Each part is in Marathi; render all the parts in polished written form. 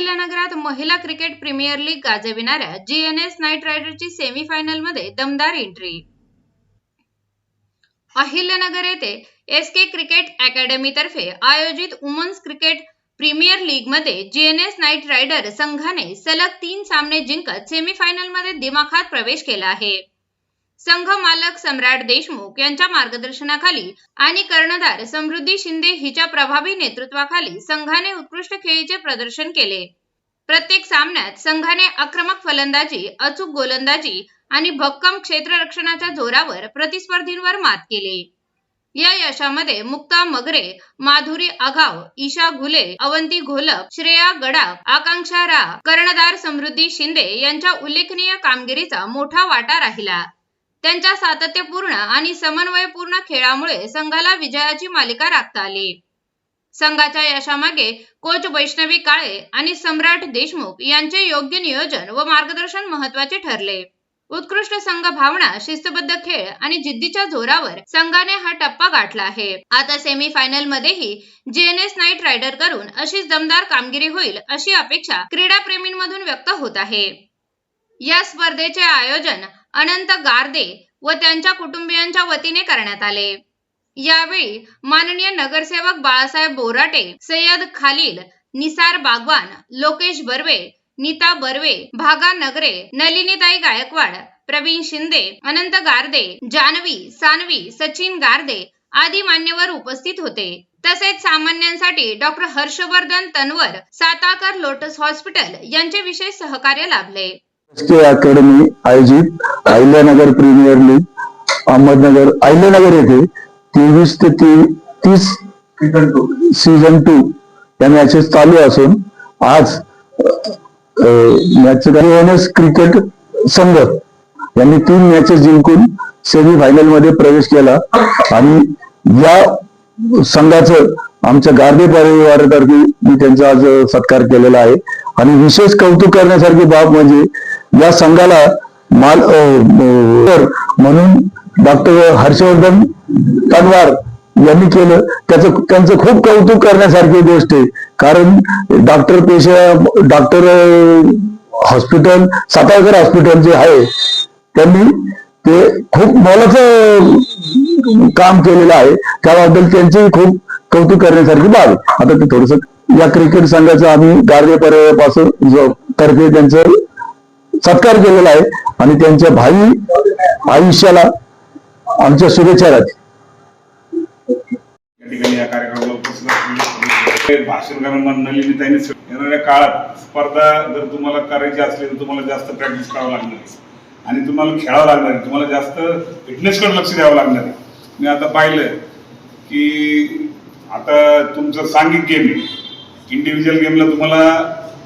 अहिल्यानगरात महिला क्रिकेट प्रीमियर लीग गाजविणाऱ्या जीएनएस नाईट रायडरची सेमीफायनल मध्ये दमदार एंट्री। अहिल्यानगर येथे एसके क्रिकेट अकॅडमी तर्फे आयोजित वुमन्स क्रिकेट प्रीमियर लीग मध्ये जीएनएस नाईट रायडर संघाने सलग 3 सामने जिंकत सेमीफायनल मध्ये दिमाखात प्रवेश केला आहे। संघ मालक सम्राट देशमुख यांच्या मार्गदर्शनाखाली आणि कर्णधार समृद्धी शिंदे हिच्या प्रभावी नेतृत्वाखाली संघाने उत्कृष्ट खेळीचे प्रदर्शन केले। प्रत्येक सामन्यात संघाने आक्रमक फलंदाजी, अचूक गोलंदाजी आणि भक्कम क्षेत्ररक्षणाच्या जोरावर प्रतिस्पर्धींवर मात केली। या यशामध्ये मुक्ता मगरे, माधुरी आघाव, ईशा घुले, अवंती घोलप, श्रेया गडाख, आकांक्षा रा, कर्णधार समृद्धी शिंदे यांच्या उल्लेखनीय कामगिरीचा मोठा वाटा राहिला। त्यांच्या सातत्यपूर्ण आणि समन्वयपूर्ण खेळामुळे संघाला विजयाची मालिका राखता आली। संघाच्या यशामागे कोच वैष्णवी काळे आणि सम्राट देशमुख यांचे योग्य नियोजन व मार्गदर्शन महत्त्वाचे ठरले। उत्कृष्ट संघ भावना, शिस्तबद्ध खेळ आणि जिद्दीच्या जोरावर संघाने हा टप्पा गाठला आहे। आता सेमीफायनल मध्येही जीएनएस नाईट रायडर करून अशीच दमदार कामगिरी होईल अशी अपेक्षा क्रीडाप्रेमींमधून व्यक्त होत आहे। या स्पर्धेचे आयोजन अनंत गारदे व त्यांच्या कुटुंबियांच्या वतीने करण्यात आले। यावेळी माननीय नगरसेवक बाळासाहेब बोराटे, सय्यद खालील, निसार बागवान, लोकेश बर्वे, नीता बर्वे, भागा नगरे, नलिनीताई गायकवाड, प्रवीण शिंदे, अनंत गारदे, जानवी, सानवी, सचिन गारदे आदी मान्यवर उपस्थित होते। तसेच सामान्यांसाठी doctor Harshvardhan Tanwar, Satakar lotus hospital यांचे विशेष सहकार्य लाभले। एसके अकॅडमी आयोजित अहिल्यानगर प्रीमियर लीग अहमदनगर अहिल्यानगर येथे 23 ते 30 सीझन 2 या मॅचेस चालू असून आज जीएनएस क्रिकेट संघ यांनी 3 मॅचेस जिंकून सेमीफायनल मध्ये प्रवेश केला आणि या संघाचं आमच्या गारदे परिवारातर्फे मी त्यांचा आज सत्कार केलेला आहे। आणि विशेष कौतुक करण्यासारखी बाब म्हणजे या संघाला म्हणून डॉक्टर हर्षवर्धन तन्वार यांनी केलं, त्यांचं खूप कौतुक करण्यासारखी गोष्ट आहे। कारण डॉक्टर हॉस्पिटल, साताकर हॉस्पिटल जे आहे त्यांनी ते खूप मोलाचं काम केलेलं आहे, त्याबद्दल त्यांचे खूप कौतुक करण्यासारखी बाब आहे। आता ते थोडस या क्रिकेट संघाचं आम्ही गारदे परिवारापासून तर्फे त्यांचं सत्कार केलेला आहे आणि त्यांच्या भावी आयुष्याला आमच्या शुभेच्छा राहतील। या कार्यक्रमाला उपस्थित भाषण करणाऱ्या नलिनीताईंनी येणाऱ्या काळात स्पर्धा जर तुम्हाला करायची असली तर तुम्हाला जास्त प्रॅक्टिस करावं लागणार आणि तुम्हाला खेळावं लागणार, तुम्हाला जास्त फिटनेसकडे लक्ष द्यावं लागणार। मी आता पाहिलं की आता तुमचं सांघिक गेम आहे, इंडिव्हिज्युअल गेमला तुम्हाला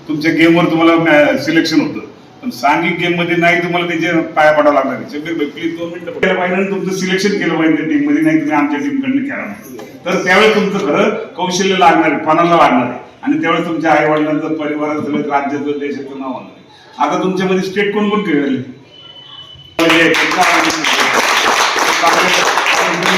तुमच्या गेमवर तुम्हाला सिलेक्शन होतं, पण सांघिक गेम मध्ये नाही तुम्हाला त्याचे पाया पडावं लागणार आहे। 2 मिनिटं केलं पाहिजे आणि तुमचं सिलेक्शन केलं पाहिजे त्या टीम मध्ये, नाही तुम्ही आमच्या टीमकडनं खेळा, तर त्यावेळेस तुमचं खरं कौशल्य लागणार आहे, पणाला लागणार आहे आणि त्यावेळेस तुमच्या आई वडिलांचं, परिवाराचं, राज्याचं, देशाचं नाव होणार आहे। आता तुमच्यामध्ये स्टेट कोण कोण खेळले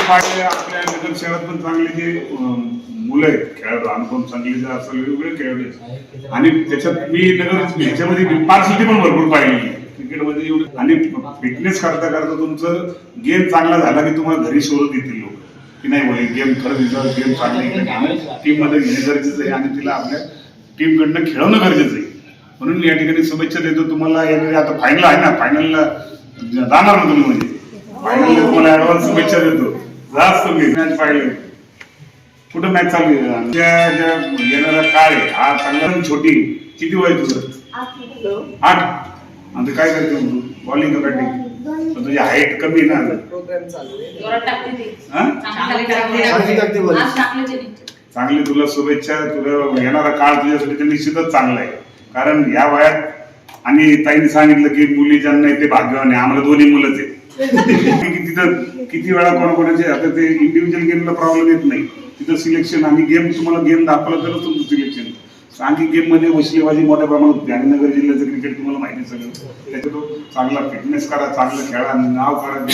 आपल्या नगर शहरात पण चांगले जे मुलं आहेत खेळाडू, अनुभव चांगले जे असं वेगवेगळे खेळाडू आहेत आणि त्याच्यात मी नगर ह्याच्यामध्ये पार्सलिटी पण भरपूर पाहिली क्रिकेटमध्ये एवढी। आणि फिटनेस करता करता तुमचं गेम चांगला झाला की तुम्हाला घरी शोधत येतील लोक की नाही भाई गेम खरं गेम चांगला टीम मध्ये घेणं गरजेचं आहे आणि तिला आपल्या टीम कडनं खेळवणं गरजेचं आहे। म्हणून या ठिकाणी शुभेच्छा देतो तुम्हाला। यामध्ये आता फायनल आहे ना, फायनलला जाणार ना तुम्ही, म्हणजे फायनल तुम्हाला ऍडव्हान्स शुभेच्छा देतो। जास्त तुम्ही मॅच पाहिलं कुठं मॅच चालू आहे येणारा काळ आहे हा चांगला छोटी। किती वय तुझं? 8। आणि काय करते तू? बॉलिंग का बॅटिंग? तुझी हाईट कमी ना, चांगली तुला शुभेच्छा। तुला येणारा काळ तुझ्यासाठी निश्चितच चांगला आहे, कारण या वयात आणि ताईने सांगितलं की मुली ज्यांना ते भाग्यवान आहे, आम्हाला 2 मुलंच आहेत। तिथं किती वेळा कोणाकोणाचे आता ते इंडिव्हिज्युअल गेमला प्रॉब्लेम येत नाही, तिथं सिलेक्शन आणि गेम तुम्हाला गेम दाखवलं तरच तुमचं सिलेक्शन। सांघिक गेम मध्ये वशिलेबाजी मोठ्या प्रमाणात होती आणि नगर जिल्ह्याचं क्रिकेट तुम्हाला माहिती सगळं, त्याच्यातून चांगला फिटनेस करा, चांगलं खेळा, नाव करा।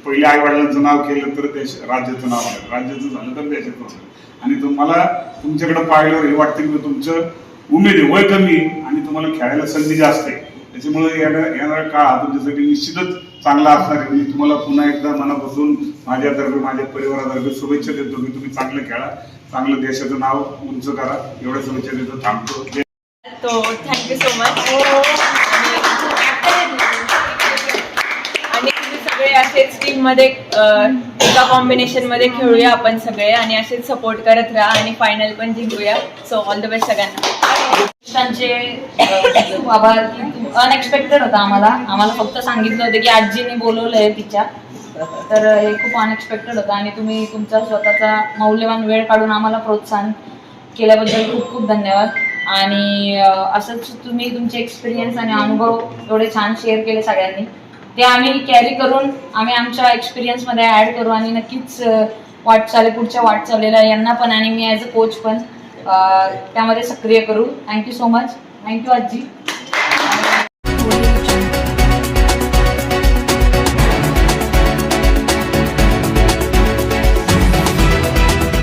पहिले आई वडिलांचं नाव केलं तर देश राज्याचं नाव आलं, राज्याचं झालं तर देशाचं झालं। आणि तुम्हाला तुमच्याकडे पाहिल्यावर हे वाटतं की तुमचं उमेद आहे, वय कमी आहे आणि तुम्हाला खेळायला संधी जास्त आहे. त्याच्यामुळे येणारा काळ हा तुमच्यासाठी निश्चितच चांगला असणार आहे. मी तुम्हाला पुन्हा एकदा मनापासून माझ्यातर्फे माझ्या परिवारातर्फे शुभेच्छा देतो की तुम्ही चांगलं खेळा, चांगलं देशाचं नाव उंच करा. एवढ्या शुभेच्छा देतो, थांबतो. तो थँक्यू सो मच. आणि तुम्ही सगळे असेच टीम मध्ये एका कॉम्बिनेशन मध्ये खेळूया आपण सगळे आणि असेच सपोर्ट करत राहा आणि फायनल पण जिंकूया. सो ऑल द बेस्ट सगळ्यांना. त्यांचे खूप आभार. अनएक्सपेक्टेड होतं आम्हाला फक्त सांगितलं होतं की आजीने बोलवलंय तिच्या, तर हे खूप अनएक्सपेक्टेड होतं आणि तुम्ही तुमचा स्वतःचा मौल्यवान वेळ काढून आम्हाला प्रोत्साहन केल्याबद्दल खूप खूप धन्यवाद. आणि असंच तुम्ही तुमचे एक्सपिरियन्स आणि अनुभव एवढे छान शेअर केले सगळ्यांनी, ते आम्ही कॅरी करून आम्ही आमच्या एक्सपिरियन्समध्ये ॲड करू आणि नक्कीच पुढच्या वाटचालीला यांना पण आणि मी ॲज अ कोच पण त्यामध्ये सक्रिय करू. Thank you so much. थँक्यू आजी.